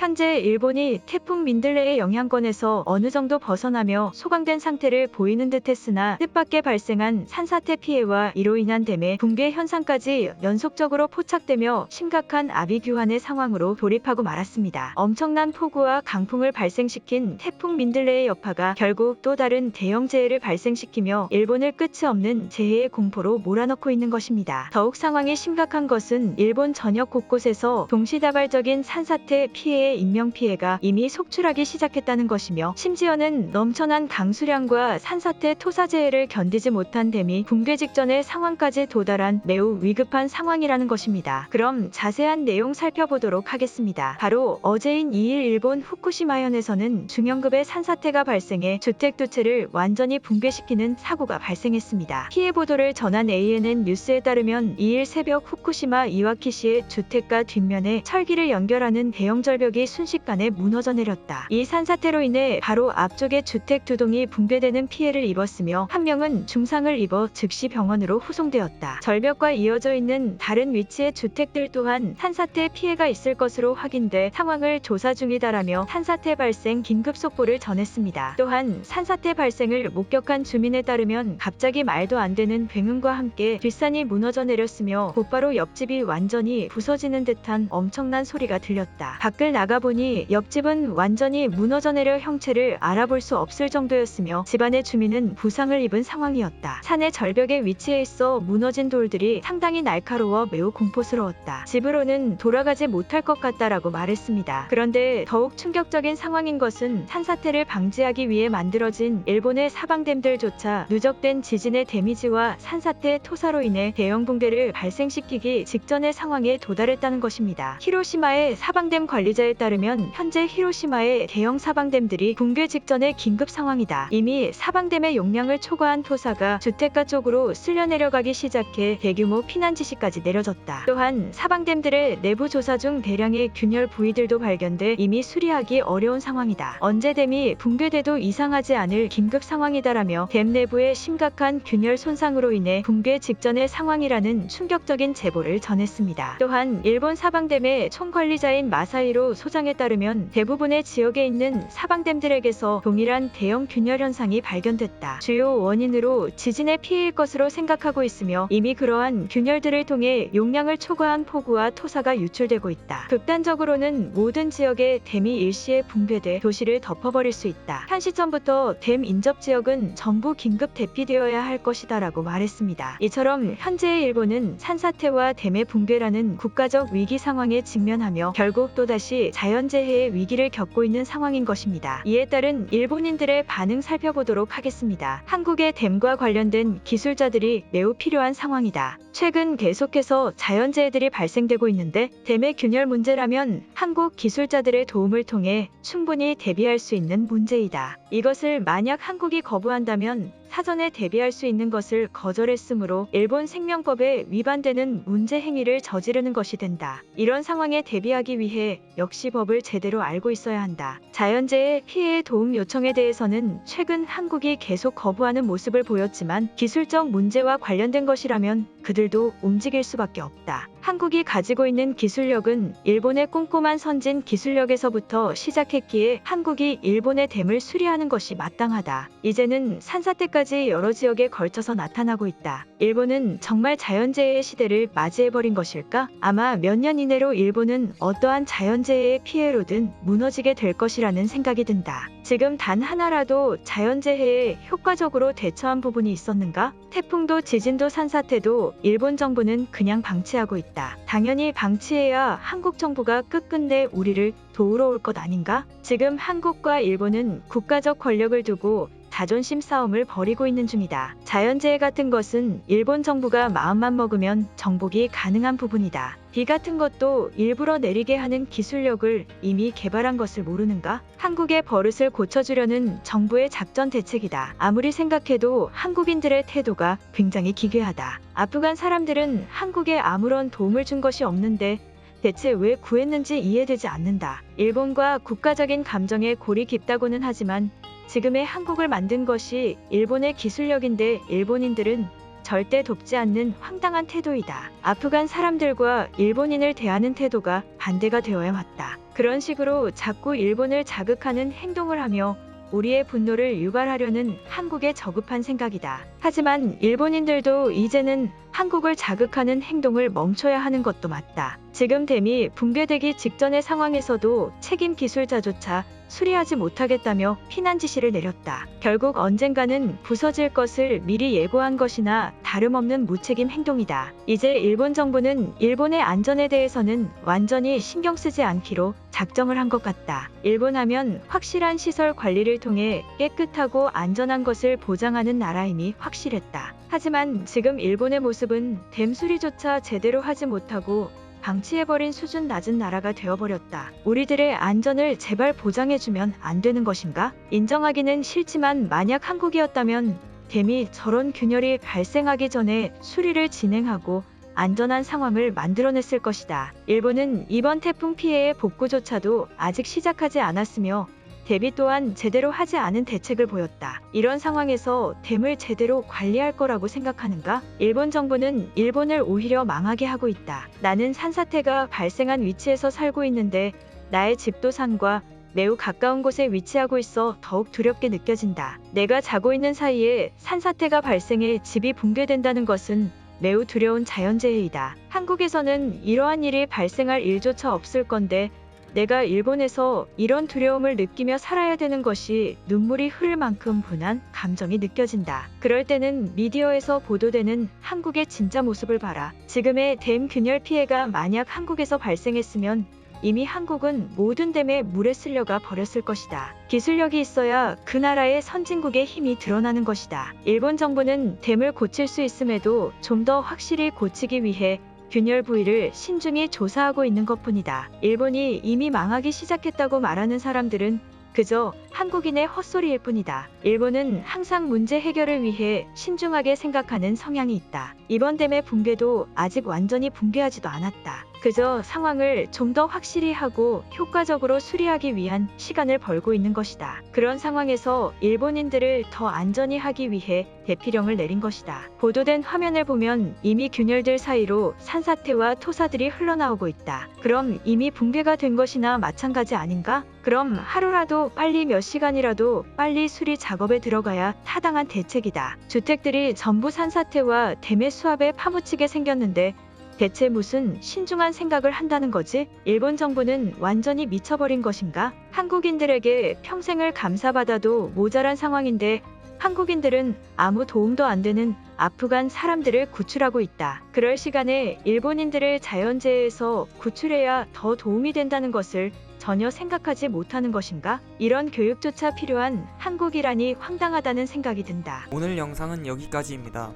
현재 일본이 태풍 민들레의 영향권에서 어느 정도 벗어나며 소강된 상태를 보이는 듯했으나 뜻밖의 발생한 산사태 피해와 이로 인한 댐의 붕괴 현상까지 연속적으로 포착되며 심각한 아비규환의 상황으로 돌입하고 말았습니다. 엄청난 폭우와 강풍을 발생시킨 태풍 민들레의 여파가 결국 또 다른 대형 재해를 발생시키며 일본을 끝이 없는 재해의 공포로 몰아넣고 있는 것입니다. 더욱 상황이 심각한 것은 일본 전역 곳곳에서 동시다발적인 산사태 피해의 인명피해가 이미 속출하기 시작했다는 것이며 심지어는 넘쳐난 강수량과 산사태 토사재해를 견디지 못한 댐이 붕괴 직전의 상황까지 도달한 매우 위급한 상황이라는 것입니다. 그럼 자세한 내용 살펴보도록 하겠습니다. 바로 어제인 2일 일본 후쿠시마현에서는 중형급의 산사태가 발생해 주택 두 채를 완전히 붕괴시키는 사고가 발생했습니다. 피해 보도를 전한 ANN 뉴스에 따르면 2일 새벽 후쿠시마 이와키시의 주택가 뒷면에 철기를 연결하는 대형 절벽이 순식간에 무너져 내렸다. 이 산사태로 인해 바로 앞쪽의 주택 두 동이 붕괴되는 피해를 입었으며 한 명은 중상을 입어 즉시 병원으로 후송되었다. 절벽과 이어져 있는 다른 위치의 주택들 또한 산사태 피해가 있을 것으로 확인돼 상황을 조사 중이다라며 산사태 발생 긴급 속보를 전했습니다. 또한 산사태 발생을 목격한 주민에 따르면 갑자기 말도 안 되는 굉음과 함께 뒷산이 무너져 내렸으며 곧바로 옆집이 완전히 부서지는 듯한 엄청난 소리가 들렸다. 밖을 나가보니 옆집은 완전히 무너져 내려 형체를 알아볼 수 없을 정도였으며 집안의 주민은 부상을 입은 상황이었다. 산의 절벽에 위치해 있어 무너진 돌들이 상당히 날카로워 매우 공포스러웠다. 집으로는 돌아가지 못할 것 같다라고 말했습니다. 그런데 더욱 충격적인 상황인 것은 산사태를 방지하기 위해 만들어진 일본의 사방댐들조차 누적된 지진의 데미지와 산사태 토사로 인해 대형 붕괴를 발생시키기 직전의 상황에 도달했다는 것입니다. 히로시마의 사방댐 관리자에 따르면 현재 히로시마의 대형 사방댐들이 붕괴 직전의 긴급 상황이다. 이미 사방댐의 용량을 초과한 토사가 주택가 쪽으로 쓸려 내려가기 시작해 대규모 피난 지시까지 내려졌다. 또한 사방댐들의 내부 조사 중 대량의 균열 부위들도 발견돼 이미 수리하기 어려운 상황이다. 언제 댐이 붕괴돼도 이상하지 않을 긴급 상황이다라며 댐 내부의 심각한 균열 손상으로 인해 붕괴 직전의 상황이라는 충격적인 제보를 전했습니다. 또한 일본 사방댐의 총관리자인 마사히로 소장에 따르면 대부분의 지역에 있는 사방댐들에게서 동일한 대형 균열 현상이 발견됐다. 주요 원인으로 지진의 피해일 것으로 생각하고 있으며 이미 그러한 균열들을 통해 용량을 초과한 폭우와 토사가 유출되고 있다. 극단적으로는 모든 지역에 댐이 일시에 붕괴돼 도시를 덮어버릴 수 있다. 한 시점부터 댐 인접 지역은 전부 긴급 대피되어야 할 것이다라고 말했습니다. 이처럼 현재의 일본은 산사태와 댐의 붕괴라는 국가적 위기 상황에 직면하며 결국 또다시 자연재해의 위기를 겪고 있는 상황인 것입니다. 이에 따른 일본인들의 반응 살펴보도록 하겠습니다. 한국의 댐과 관련된 기술자들이 매우 필요한 상황이다. 최근 계속해서 자연재해들이 발생되고 있는데 댐의 균열 문제라면 한국 기술자들의 도움을 통해 충분히 대비할 수 있는 문제이다. 이것을 만약 한국이 거부한다면 사전에 대비할 수 있는 것을 거절했으므로 일본 생명법에 위반되는 문제 행위를 저지르는 것이 된다. 이런 상황에 대비하기 위해 역시 법을 제대로 알고 있어야 한다. 자연재해 피해의 도움 요청에 대해서는 최근 한국이 계속 거부하는 모습을 보였지만 기술적 문제와 관련된 것이라면 그들도 움직일 수밖에 없다. 한국이 가지고 있는 기술력은 일본의 꼼꼼한 선진 기술력에서부터 시작했기에 한국이 일본의 댐을 수리하는 것이 마땅하다. 이제는 산사태까지 여러 지역에 걸쳐서 나타나고 있다. 일본은 정말 자연재해의 시대를 맞이해버린 것일까? 아마 몇 년 이내로 일본은 어떠한 자연재해의 피해로든 무너지게 될 것이라는 생각이 든다. 지금 단 하나라도 자연재해에 효과적으로 대처한 부분이 있었는가? 태풍도 지진도 산사태도 일본 정부는 그냥 방치하고 있다. 당연히 방치해야 한국 정부가 끝끝내 우리를 도우러 올 것 아닌가? 지금 한국과 일본은 국가적 권력을 두고 자존심 싸움을 벌이고 있는 중이다. 자연재해 같은 것은 일본 정부가 마음만 먹으면 정복이 가능한 부분이다. 비 같은 것도 일부러 내리게 하는 기술력을 이미 개발한 것을 모르는가? 한국의 버릇을 고쳐주려는 정부의 작전 대책이다. 아무리 생각해도 한국인들의 태도가 굉장히 기괴하다. 아프간 사람들은 한국에 아무런 도움을 준 것이 없는데 대체 왜 구했는지 이해되지 않는다. 일본과 국가적인 감정에 골이 깊다고는 하지만 지금의 한국을 만든 것이 일본의 기술력인데 일본인들은 절대 돕지 않는 황당한 태도이다. 아프간 사람들과 일본인을 대하는 태도가 반대가 되어야 맞다. 그런 식으로 자꾸 일본을 자극하는 행동을 하며 우리의 분노를 유발하려는 한국의 저급한 생각이다. 하지만 일본인들도 이제는 한국을 자극하는 행동을 멈춰야 하는 것도 맞다. 지금 댐이 붕괴되기 직전의 상황에서도 책임 기술자조차 수리하지 못하겠다며 피난 지시를 내렸다. 결국 언젠가는 부서질 것을 미리 예고한 것이나 다름없는 무책임 행동이다. 이제 일본 정부는 일본의 안전에 대해서는 완전히 신경 쓰지 않기로 작정을 한 것 같다. 일본 하면 확실한 시설 관리를 통해 깨끗하고 안전한 것을 보장하는 나라임이 확실했다. 하지만 지금 일본의 모습은 댐 수리조차 제대로 하지 못하고 방치해버린 수준 낮은 나라가 되어버렸다. 우리들의 안전을 제발 보장해주면 안 되는 것인가? 인정하기는 싫지만 만약 한국이었다면 댐이 저런 균열이 발생하기 전에 수리를 진행하고 안전한 상황을 만들어냈을 것이다. 일본은 이번 태풍 피해의 복구조차도 아직 시작하지 않았으며 대비 또한 제대로 하지 않은 대책을 보였다. 이런 상황에서 댐을 제대로 관리할 거라고 생각하는가? 일본 정부는 일본을 오히려 망하게 하고 있다. 나는 산사태가 발생한 위치에서 살고 있는데 나의 집도 산과 매우 가까운 곳에 위치하고 있어 더욱 두렵게 느껴진다. 내가 자고 있는 사이에 산사태가 발생해 집이 붕괴된다는 것은 매우 두려운 자연재해이다. 한국에서는 이러한 일이 발생할 일조차 없을 건데 내가 일본에서 이런 두려움을 느끼며 살아야 되는 것이 눈물이 흐를 만큼 분한 감정이 느껴진다. 그럴 때는 미디어에서 보도되는 한국의 진짜 모습을 봐라. 지금의 댐 균열 피해가 만약 한국에서 발생했으면 이미 한국은 모든 댐에 물에 쓸려가 버렸을 것이다. 기술력이 있어야 그 나라의 선진국의 힘이 드러나는 것이다. 일본 정부는 댐을 고칠 수 있음에도 좀 더 확실히 고치기 위해 균열 부위를 신중히 조사하고 있는 것뿐이다. 일본이 이미 망하기 시작했다고 말하는 사람들은 그저 한국인의 헛소리일 뿐이다. 일본은 항상 문제 해결을 위해 신중하게 생각하는 성향이 있다. 이번 댐의 붕괴도 아직 완전히 붕괴하지도 않았다. 그저 상황을 좀 더 확실히 하고 효과적으로 수리하기 위한 시간을 벌고 있는 것이다. 그런 상황에서 일본인들을 더 안전히 하기 위해 대피령을 내린 것이다. 보도된 화면을 보면 이미 균열들 사이로 산사태와 토사들이 흘러나오고 있다. 그럼 이미 붕괴가 된 것이나 마찬가지 아닌가? 그럼 하루라도 빨리 몇 시간이라도 빨리 수리 작업에 들어가야 타당한 대책이다. 주택들이 전부 산사태와 댐의 수압에 파묻히게 생겼는데 대체 무슨 신중한 생각을 한다는 거지? 일본 정부는 완전히 미쳐버린 것인가? 한국인들에게 평생을 감사받아도 모자란 상황인데 한국인들은 아무 도움도 안 되는 아프간 사람들을 구출하고 있다. 그럴 시간에 일본인들을 자연재해에서 구출해야 더 도움이 된다는 것을 전혀 생각하지 못하는 것인가? 이런 교육조차 필요한 한국이라니 황당하다는 생각이 든다. 오늘 영상은 여기까지입니다.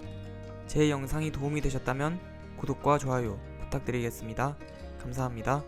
제 영상이 도움이 되셨다면 구독과 좋아요 부탁드리겠습니다. 감사합니다.